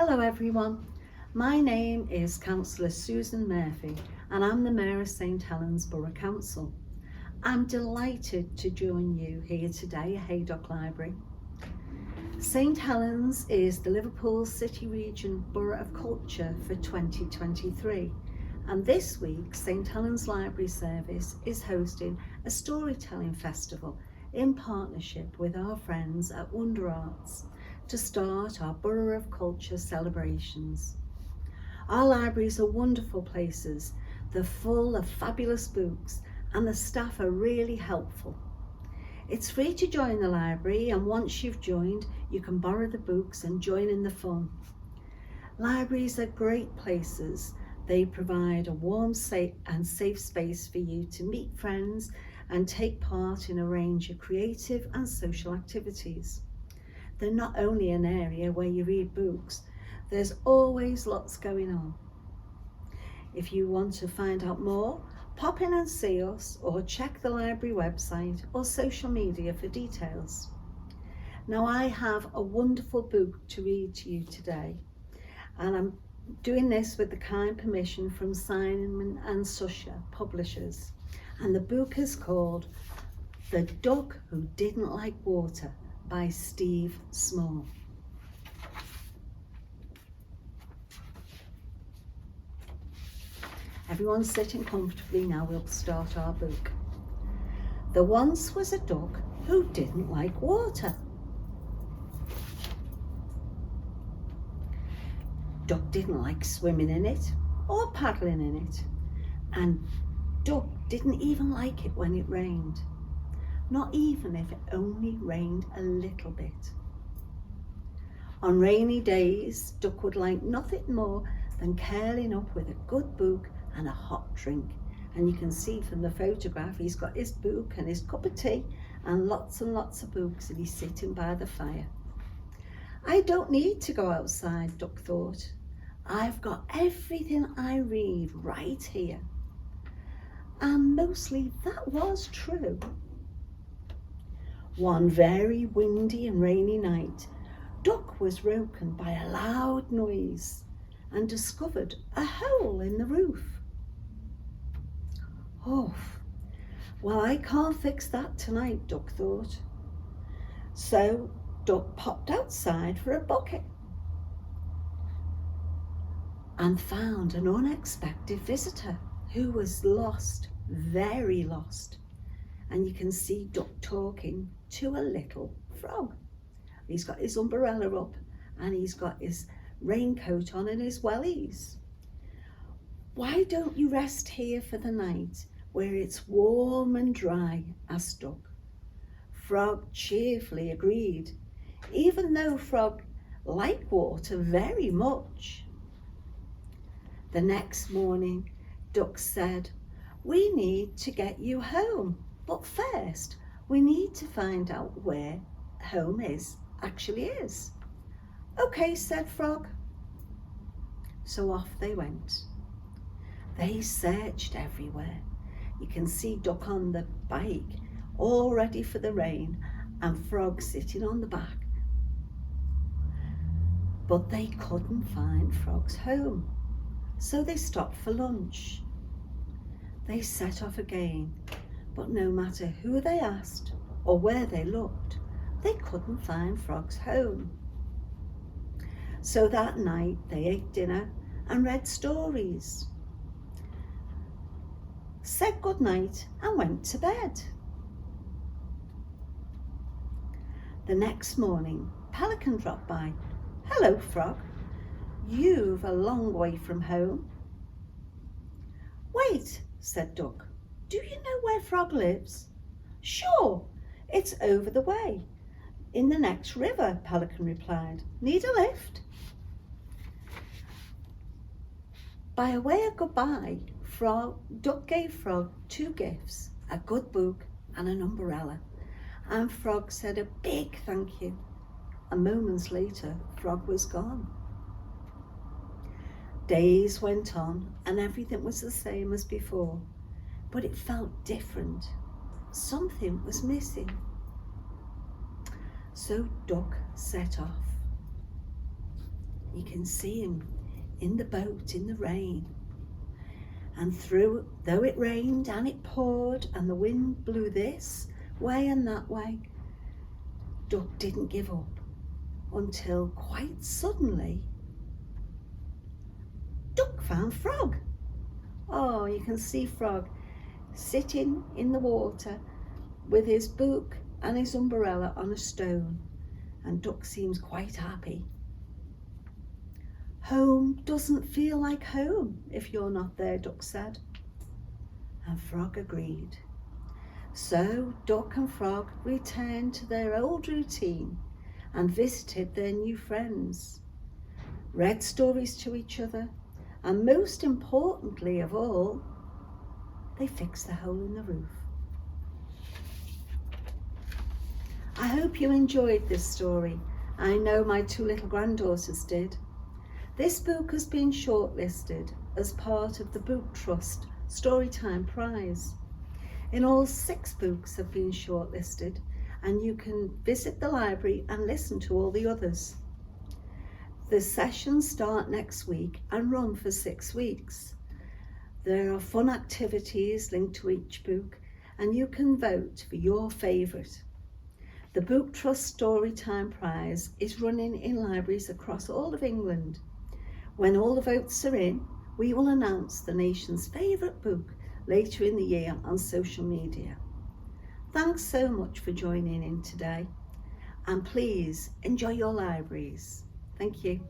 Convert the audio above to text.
Hello everyone, my name is Councillor Susan Murphy and I'm the Mayor of St Helens Borough Council. I'm delighted to join you here today at Haydock Library. St Helens is the Liverpool City Region Borough of Culture for 2023, and this week St Helens Library Service is hosting a storytelling festival in partnership with our friends at Wonder Arts to start our Borough of Culture celebrations. Our libraries are wonderful places. They're full of fabulous books and the staff are really helpful. It's free to join the library, and once you've joined, you can borrow the books and join in the fun. Libraries are great places. They provide a warm, safe space for you to meet friends and take part in a range of creative and social activities. They're not only an area where you read books, there's always lots going on. If you want to find out more, pop in and see us or check the library website or social media for details. Now, I have a wonderful book to read to you today, and I'm doing this with the kind permission from Simon and Schuster publishers, and the book is called The Duck Who Didn't Like Water by Steve Small. Everyone's sitting comfortably now, we'll start our book. There once was a duck who didn't like water. Duck didn't like swimming in it or paddling in it, and duck didn't even like it when it rained, not even if it only rained a little bit. On rainy days, duck would like nothing more than curling up with a good book and a hot drink. And you can see from the photograph, he's got his book and his cup of tea and lots of books, and he's sitting by the fire. I don't need to go outside, Duck thought. I've got everything I read right here. And mostly that was true. One very windy and rainy night, Duck was woken by a loud noise and discovered a hole in the roof. Oh, well, I can't fix that tonight, Duck thought. So Duck popped outside for a bucket and found an unexpected visitor who was lost, very lost. And you can see Duck talking to a little frog. He's got his umbrella up and he's got his raincoat on and his wellies. Why don't you rest here for the night where it's warm and dry? Asked Duck. Frog cheerfully agreed, even though Frog liked water very much. The next morning, Duck said, "We need to get you home, but first we need to find out where home actually is." "Okay," said Frog. So off they went. They searched everywhere. You can see Duck on the bike, all ready for the rain, and Frog sitting on the back. But they couldn't find Frog's home, so they stopped for lunch. They set off again, but no matter who they asked or where they looked, they couldn't find Frog's home. So that night they ate dinner and read stories, said good night and went to bed. The next morning, Pelican dropped by. "Hello, Frog. You've a long way from home." "Wait," said Duck. "Do you know where Frog lives?" "Sure, it's over the way, in the next river," Pelican replied. "Need a lift?" By way of goodbye, Duck gave Frog 2 gifts, a good book and an umbrella, and Frog said a big thank you. And moments later, Frog was gone. Days went on and everything was the same as before, but it felt different. Something was missing. So Duck set off. You can see him in the boat in the rain. And though it rained and it poured and the wind blew this way and that way, Duck didn't give up until quite suddenly Duck found Frog. Oh, you can see Frog sitting in the water with his book and his umbrella on a stone, and Duck seems quite happy. Home doesn't feel like home if you're not there, Duck said. And Frog agreed. So Duck and Frog returned to their old routine and visited their new friends, read stories to each other, and most importantly of all, they fixed the hole in the roof. I hope you enjoyed this story. I know my 2 little granddaughters did. This book has been shortlisted as part of the Booktrust Storytime Prize. In all, 6 books have been shortlisted, and you can visit the library and listen to all the others. The sessions start next week and run for 6 weeks. There are fun activities linked to each book, and you can vote for your favourite. The Booktrust Storytime Prize is running in libraries across all of England. When all the votes are in, we will announce the nation's favourite book later in the year on social media. Thanks so much for joining in today, and please enjoy your libraries. Thank you.